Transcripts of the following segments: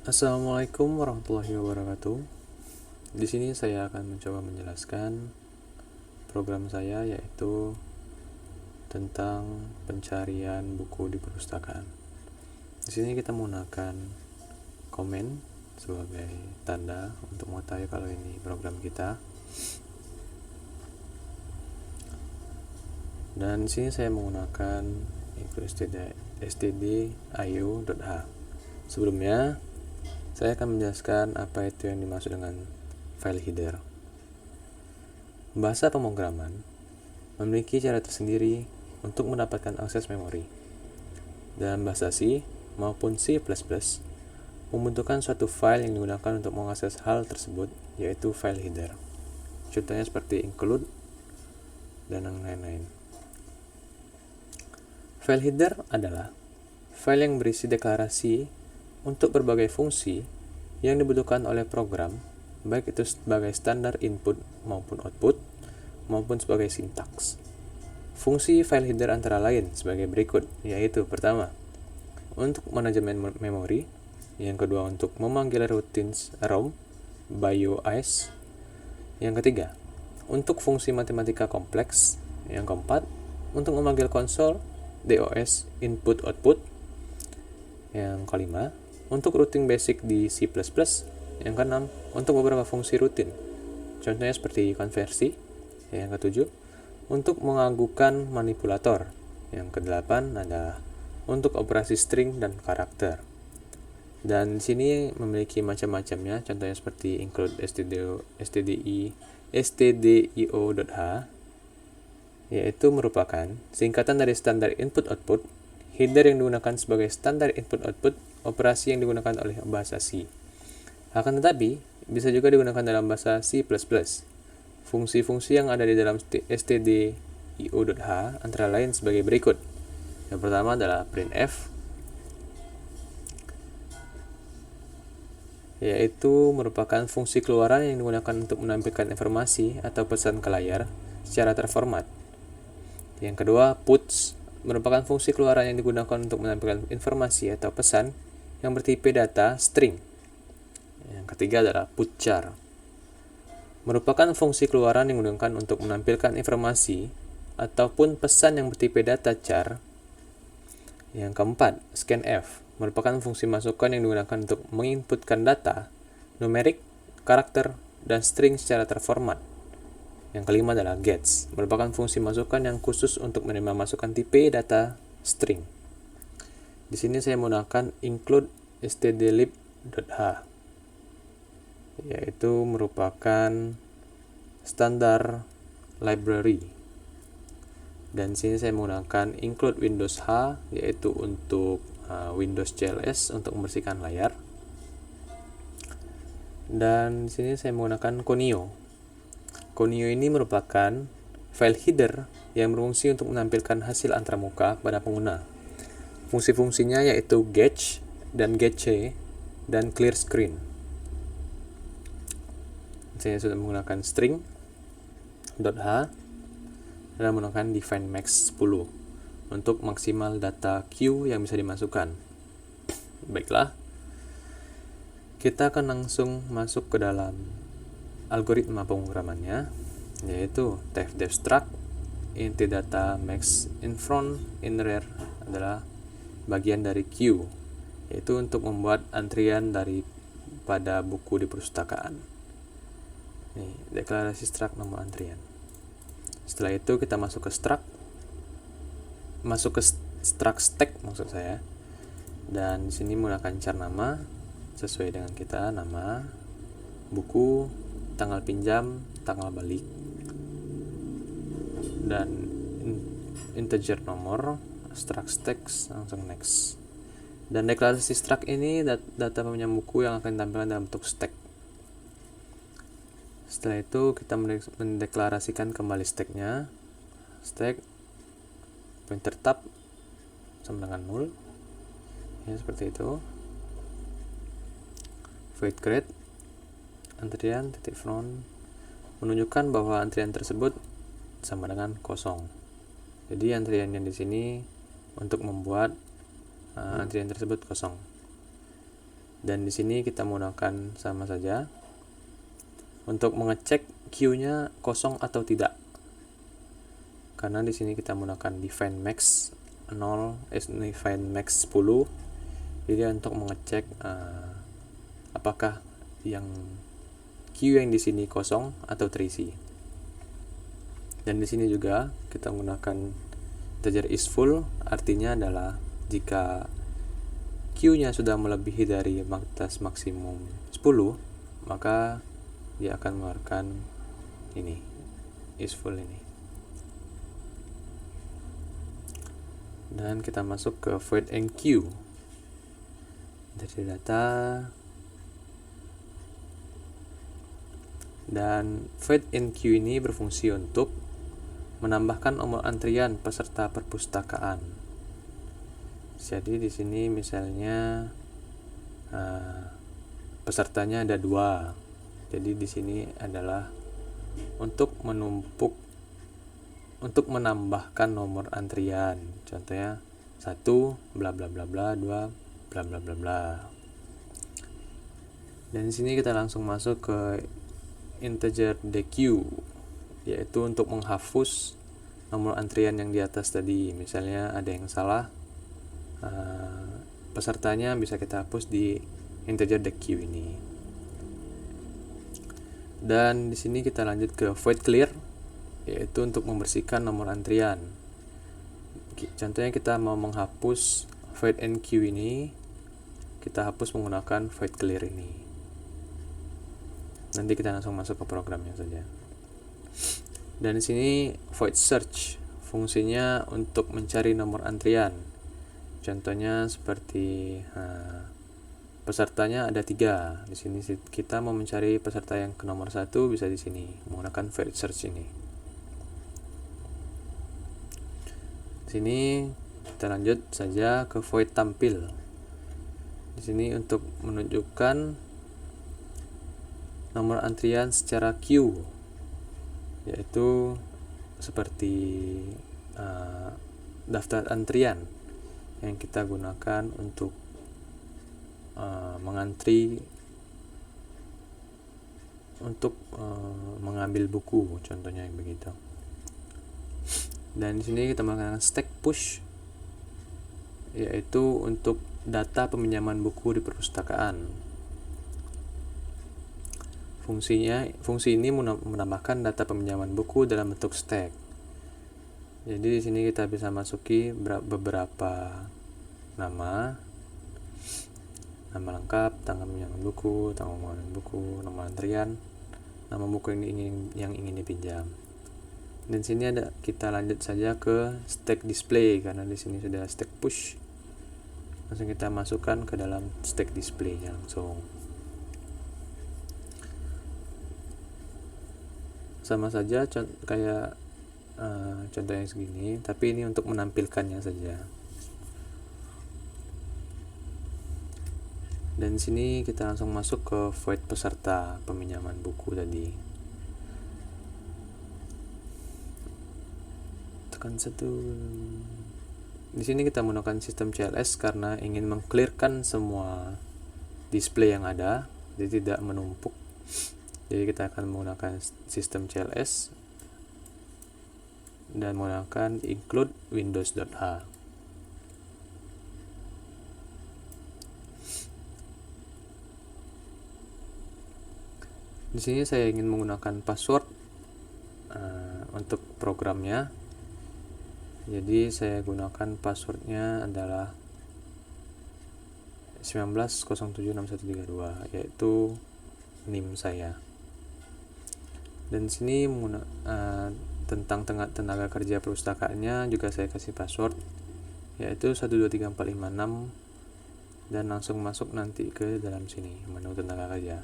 Assalamualaikum warahmatullahi wabarakatuh. Di sini saya akan mencoba menjelaskan program saya, yaitu tentang pencarian buku di perpustakaan. Di sini kita menggunakan komen sebagai tanda untuk mengetahui kalau ini program kita. Dan di sini saya menggunakan stdio.h. Sebelumnya, saya akan menjelaskan apa itu yang dimaksud dengan file header. Bahasa pemrograman memiliki cara tersendiri untuk mendapatkan akses memori. Dalam bahasa C maupun C++, membutuhkan suatu file yang digunakan untuk mengakses hal tersebut, yaitu file header. Contohnya seperti include dan lain-lain. File header adalah file yang berisi deklarasi untuk berbagai fungsi yang dibutuhkan oleh program, baik itu sebagai standar input maupun output, maupun sebagai sintaks. Fungsi file header antara lain sebagai berikut, yaitu pertama, untuk manajemen memori, yang kedua untuk memanggil routines ROM, BIOS, yang ketiga, untuk fungsi matematika kompleks, yang keempat, untuk memanggil konsol, DOS, input output, yang kelima, untuk routing basic di C++, yang keenam, untuk beberapa fungsi rutin, contohnya seperti konversi, yang ketujuh, untuk mengagukan manipulator, yang kedelapan adalah untuk operasi string dan karakter. Dan di sini memiliki macam-macamnya, contohnya seperti include stdio.h, yaitu merupakan singkatan dari standar input-output, header yang digunakan sebagai standar input-output, operasi yang digunakan oleh bahasa C. Akan tetapi, bisa juga digunakan dalam bahasa C++. Fungsi-fungsi yang ada di dalam stdio.h antara lain sebagai berikut. Yang pertama adalah printf, yaitu merupakan fungsi keluaran yang digunakan untuk menampilkan informasi atau pesan ke layar secara terformat. Yang kedua, puts, merupakan fungsi keluaran yang digunakan untuk menampilkan informasi atau pesan yang bertipe data string. Yang ketiga adalah putchar, merupakan fungsi keluaran yang digunakan untuk menampilkan informasi ataupun pesan yang bertipe data char. Yang keempat, scanf, merupakan fungsi masukan yang digunakan untuk menginputkan data, numerik, karakter, dan string secara terformat. Yang kelima adalah gets, merupakan fungsi masukan yang khusus untuk menerima masukan tipe data string. Di sini saya menggunakan include stdlib.h, yaitu merupakan standar library. Dan di sini saya menggunakan include Windows H, yaitu untuk Windows CLS untuk membersihkan layar. Dan di sini saya menggunakan Conio. Conio ini merupakan file header yang berfungsi untuk menampilkan hasil antarmuka pada pengguna. Fungsi-fungsinya yaitu Getch dan Getche dan Clear Screen. Saya sudah menggunakan string.h dan menggunakan define max 10 untuk maksimal data queue yang bisa dimasukkan. Baiklah, kita akan langsung masuk ke dalam algoritma pemrogramannya, yaitu tfdevstruct inti data max in front in rear adalah bagian dari queue, yaitu untuk membuat antrian daripada buku di perpustakaan. Nih, deklarasi struct nomor antrian. Setelah itu kita masuk ke struct stack maksud saya, dan di sini menggunakan char nama sesuai dengan kita, nama, buku, tanggal pinjam, tanggal balik, dan integer nomor, struct text, langsung next. Dan deklarasi struct ini data peminjam buku yang akan ditampilkan dalam bentuk stack. Setelah itu kita mendeklarasikan kembali stacknya, stack pointer tab sama dengan 0, ya seperti itu. Void create antrian titik front menunjukkan bahwa antrian tersebut sama dengan kosong. Jadi antrian yang di sini untuk membuat antrian tersebut kosong. Dan di sini kita menggunakan sama saja untuk mengecek queue-nya kosong atau tidak. Karena di sini kita menggunakan define max 0, define max 10. Jadi untuk mengecek apakah yang queue yang di sini kosong atau terisi. Dan di sini juga kita menggunakan integer is full, artinya adalah jika queue-nya sudah melebihi dari batas maksimum 10, maka dia akan mengeluarkan ini, is full ini. Dan kita masuk ke void enqueue. Dari data, dan void enqueue ini berfungsi untuk menambahkan nomor antrian peserta perpustakaan. Jadi di sini misalnya pesertanya ada 2. Jadi di sini adalah untuk menambahkan nomor antrian. Contohnya 1 bla bla bla bla, 2 bla bla bla bla. Dan di sini kita langsung masuk ke integer dequeue, yaitu untuk menghapus nomor antrian yang di atas tadi. Misalnya ada yang salah, pesertanya bisa kita hapus di integer dequeue ini. Dan di sini kita lanjut ke void clear, yaitu untuk membersihkan nomor antrian. Contohnya kita mau menghapus void enqueue ini, kita hapus menggunakan void clear ini. Nanti kita langsung masuk ke programnya saja. Dan di sini void search, fungsinya untuk mencari nomor antrian. Contohnya seperti pesertanya ada 3. Di sini kita mau mencari peserta yang ke nomor 1, bisa di sini menggunakan void search ini. Di sini kita lanjut saja ke void tampil. Di sini untuk menunjukkan nomor antrian secara queue, yaitu seperti daftar antrian yang kita gunakan untuk mengantri untuk mengambil buku, contohnya yang begitu. Dan di sini kita menggunakan stack push, yaitu untuk data peminjaman buku di perpustakaan. Fungsi ini menambahkan data peminjaman buku dalam bentuk stack. Jadi di sini kita bisa masuki beberapa nama lengkap, tanggal peminjaman buku, tanggal peminjaman buku, nomor antrian, nama buku yang ingin dipinjam. Dan sini kita lanjut saja ke stack display, karena di sini sudah stack push. Langsung kita masukkan ke dalam stack display-nya langsung. Sama saja kayak contoh yang segini, tapi ini untuk menampilkannya saja. Dan sini kita langsung masuk ke void peserta peminjaman buku tadi. Tekan 1. Di sini kita menggunakan sistem CLS karena ingin mengclearkan semua display yang ada, jadi tidak menumpuk. Jadi kita akan menggunakan sistem CLS dan menggunakan include windows.h. Di sini saya ingin menggunakan password untuk programnya. Jadi saya gunakan passwordnya adalah 19076132, yaitu NIM saya. Dan sini tentang tenaga kerja perpustakaannya juga saya kasih password, yaitu 123456, dan langsung masuk nanti ke dalam sini menu tenaga kerja.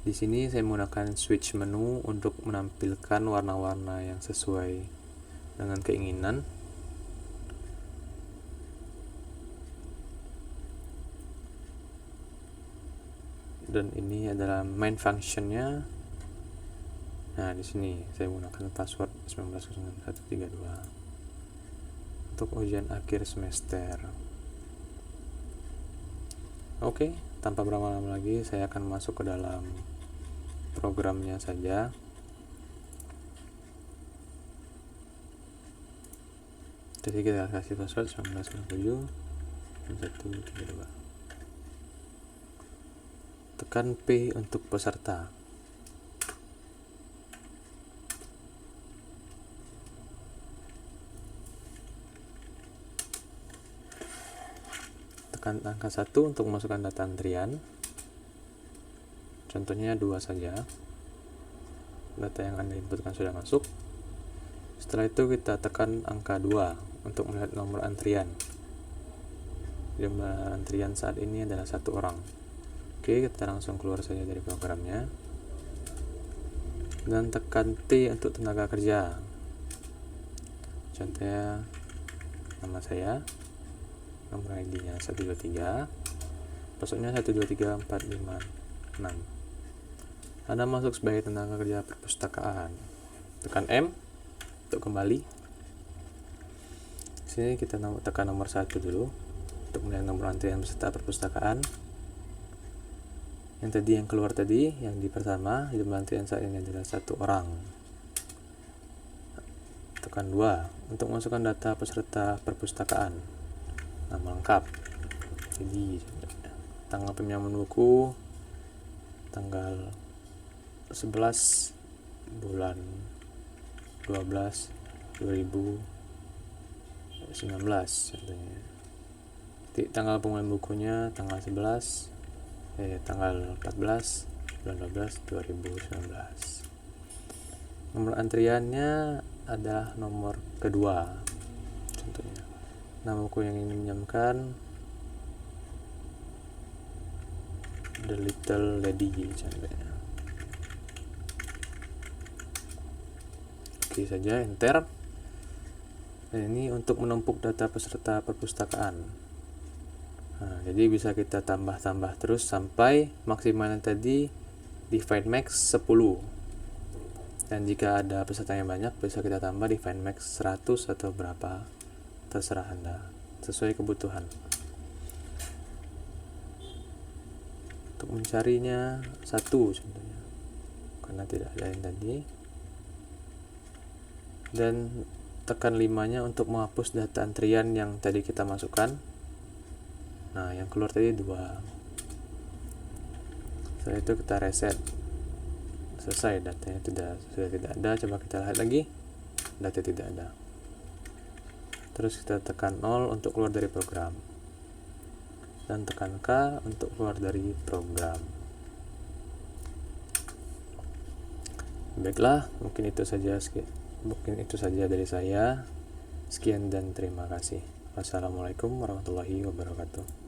Di sini saya menggunakan switch menu untuk menampilkan warna-warna yang sesuai dengan keinginan. Dan ini adalah main functionnya. Nah, di sini saya menggunakan password 190132 untuk ujian akhir semester. Oke, tanpa berlama-lama lagi saya akan masuk ke dalam programnya saja. Jadi kita kasih password 1997 tekan P untuk peserta. Tekan angka 1 untuk memasukkan data antrian. Contohnya 2 saja. Data yang Anda inputkan sudah masuk. Setelah itu kita tekan angka 2 untuk melihat nomor antrian. Jumlah antrian saat ini adalah 1 orang. Oke, kita langsung keluar saja dari programnya. Dan tekan T untuk tenaga kerja. Contohnya nama saya, nomor ID-nya 123, passwordnya 123456. Anda masuk sebagai tenaga kerja perpustakaan. Tekan M untuk kembali. Sini kita tekan nomor 1 dulu untuk melihat nomor antrian peserta perpustakaan. Yang tadi yang keluar tadi, yang di pertama, jumlah antrian saat ini adalah 1 orang. Tekan 2 untuk masukkan data peserta perpustakaan. Nama lengkap. Jadi tanggal pinjaman buku tanggal 11 bulan 12 2019 contohnya. Tanggal pengumuman bukunya tanggal 14 tanggal 14 bulan 12 2019. Nomor antriannya ada nomor kedua. Contohnya nama buku yang ingin pinjamkan The Little Lady contohnya. Oke saja, enter. Dan ini untuk menumpuk data peserta perpustakaan. Nah, jadi bisa kita tambah-tambah terus sampai maksimalnya tadi di find max 10. Dan jika ada peserta yang banyak, bisa kita tambah di find max 100 atau berapa, terserah Anda, sesuai kebutuhan. Untuk mencarinya 1 contohnya, karena tidak ada yang tadi. Dan tekan 5-nya untuk menghapus data antrian yang tadi kita masukkan. Nah, yang keluar tadi 2. Setelah itu kita reset. Selesai, datanya sudah tidak ada. Coba kita lihat lagi, data tidak ada. Terus kita tekan 0 untuk keluar dari program, dan tekan K untuk keluar dari program. Baiklah, mungkin itu saja dari saya. Sekian dan terima kasih. Wassalamualaikum warahmatullahi wabarakatuh.